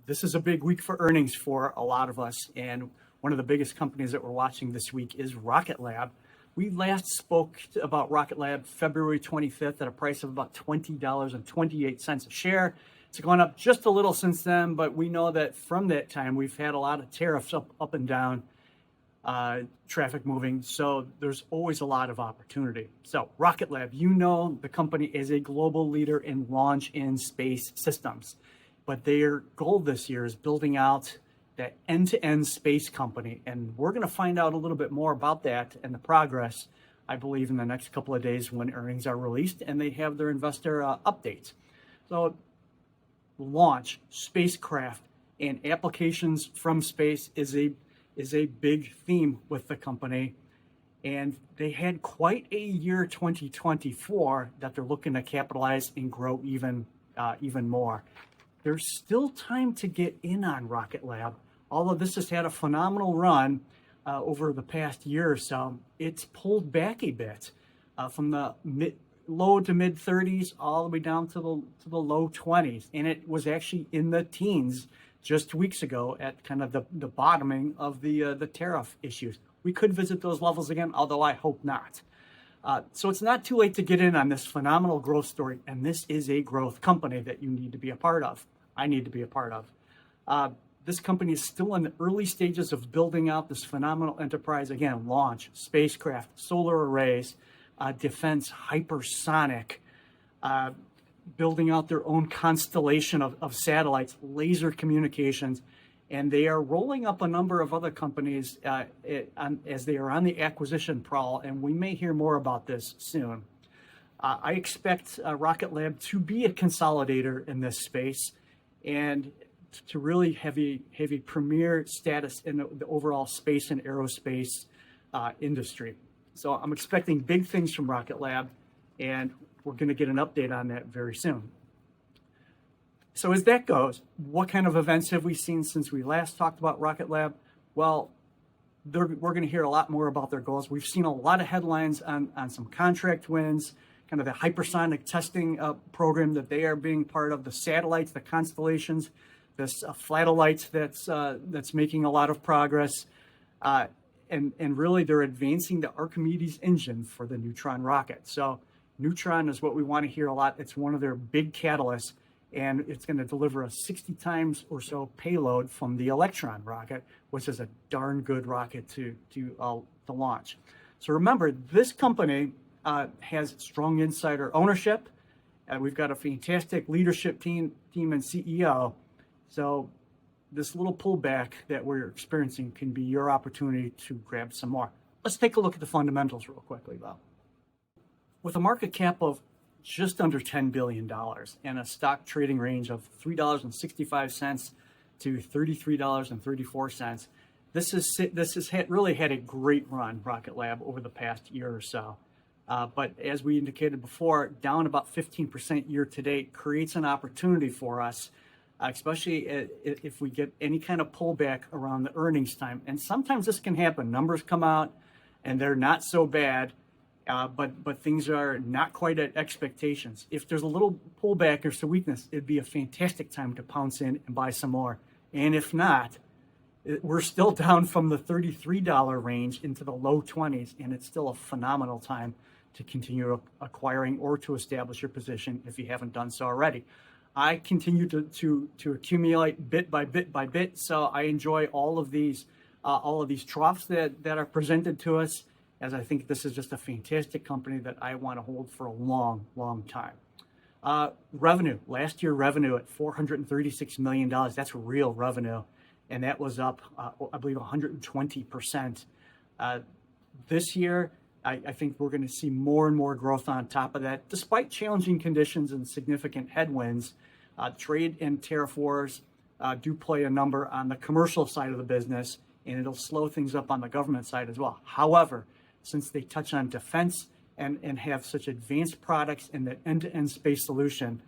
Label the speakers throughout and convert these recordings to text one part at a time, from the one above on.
Speaker 1: This is a big week for earnings for a lot of us, and one of the biggest companies that we're watching this week is Rocket Lab. We last spoke about Rocket Lab February 25th at a price of about $20.28 a share. It's gone up just a little since then, but we know that from that time we've had a lot of tariffs up and down, traffic moving, so there's always a lot of opportunity. So Rocket Lab, you know the company is a global leader in launch and space systems, but their goal this year is building out that end-to-end space company, and we're going to find out a little bit more about that and the progress, I believe, in the next couple of days when earnings are released and they have their investor updates. So launch, spacecraft, and applications from space is a big theme with the company, and they had quite a year 2024 that they're looking to capitalize and grow even more. There's still time to get in on Rocket Lab. Although this has had a phenomenal run over the past year or so, it's pulled back a bit from the low to mid 30s all the way down to the low 20s, and it was actually in the teens just weeks ago at kind of the bottoming of the tariff issues. We could visit those levels again, although I hope not. So it's not too late to get in on this phenomenal growth story, and this is a growth company that you need to be a part of. I need to be a part of. This company is still in the early stages of building out this phenomenal enterprise. Again, launch, spacecraft, solar arrays, defense, hypersonic, building out their own constellation of satellites, laser communications, and they are rolling up a number of other companies as they are on the acquisition prowl, and we may hear more about this soon. I expect Rocket Lab to be a consolidator in this space and to really have a premier status in the overall space and aerospace industry. So I'm expecting big things from Rocket Lab, and we're going to get an update on that very soon. So as that goes, what kind of events have we seen since we last talked about Rocket Lab? Well, we're going to hear a lot more about their goals. We've seen a lot of headlines on some contract wins, kind of the hypersonic testing program that they are being part of, the satellites, the constellations, this flatellite that's making a lot of progress. And really they're advancing the Archimedes engine for the Neutron rocket. So Neutron is what we want to hear a lot. It's one of their big catalysts, and it's going to deliver a 60 times or so payload from the Electron rocket, which is a darn good rocket to launch. So remember, this company has strong insider ownership, and we've got a fantastic leadership team and CEO. So this little pullback that we're experiencing can be your opportunity to grab some more. Let's take a look at the fundamentals real quickly, though. With a market cap of just under $10 billion and a stock trading range of $3.65 to $33.34, this has really had a great run, Rocket Lab, over the past year or so. But as we indicated before, down about 15% year to date creates an opportunity for us, especially if we get any kind of pullback around the earnings time. And sometimes this can happen. Numbers come out and they're not so bad, but things are not quite at expectations. If there's a little pullback or some weakness, it'd be a fantastic time to pounce in and buy some more. And if not, we're still down from the $33 range into the low 20s, and it's still a phenomenal time to continue acquiring or to establish your position if you haven't done so already. I continue to accumulate bit by bit, so I enjoy all of these troughs that are presented to us, as I think this is just a fantastic company that I want to hold for a long time. Revenue, last year revenue at $436 million. That's real revenue, and that was up, I believe, 120%. This year, I think we're going to see more and more growth on top of that, despite challenging conditions and significant headwinds. Trade and tariff wars do play a number on the commercial side of the business, and it'll slow things up on the government side as well. However, since they touch on defense and have such advanced products in the end-to-end space solution,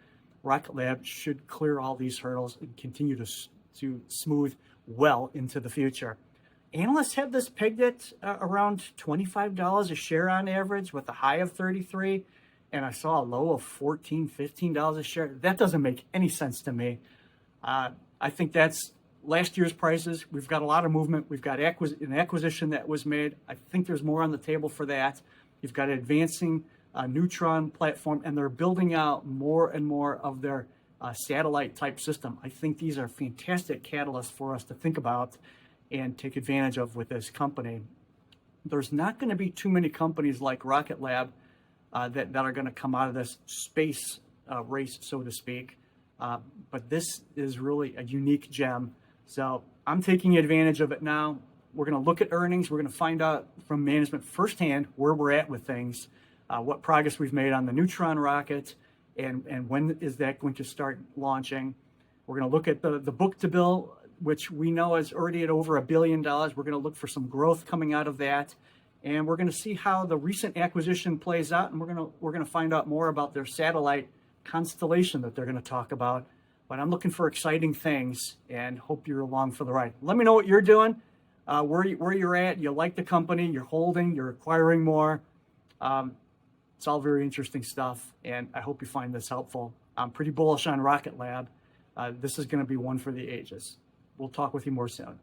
Speaker 1: Rocket Lab should clear all these hurdles and continue to smooth well into the future. Analysts have this pegged at around $25 a share on average, with a high of 33, and I saw a low of $14, $15 a share. That doesn't make any sense to me. I think that's last year's prices. We've got a lot of movement. We've got an acquisition that was made. I think there's more on the table for that. You've got an advancing Neutron platform, and they're building out more and more of their satellite type system. I think these are fantastic catalysts for us to think about and take advantage of with this company. There's not going to be too many companies like Rocket Lab that are going to come out of this space race, so to speak. But this is really a unique gem. So I'm taking advantage of it now. We're going to look at earnings. We're going to find out from management firsthand where we're at with things, what progress we've made on the Neutron rocket, and when is that going to start launching. We're going to look at the book to bill, which we know is already at over $1 billion. We're going to look for some growth coming out of that. And we're going to see how the recent acquisition plays out, and we're going to find out more about their satellite constellation that they're going to talk about. But I'm looking for exciting things and hope you're along for the ride. Let me know what you're doing, where you're at. You like the company, you're holding, you're acquiring more. It's all very interesting stuff, and I hope you find this helpful. I'm pretty bullish on Rocket Lab. This is going to be one for the ages. We'll talk with you more soon.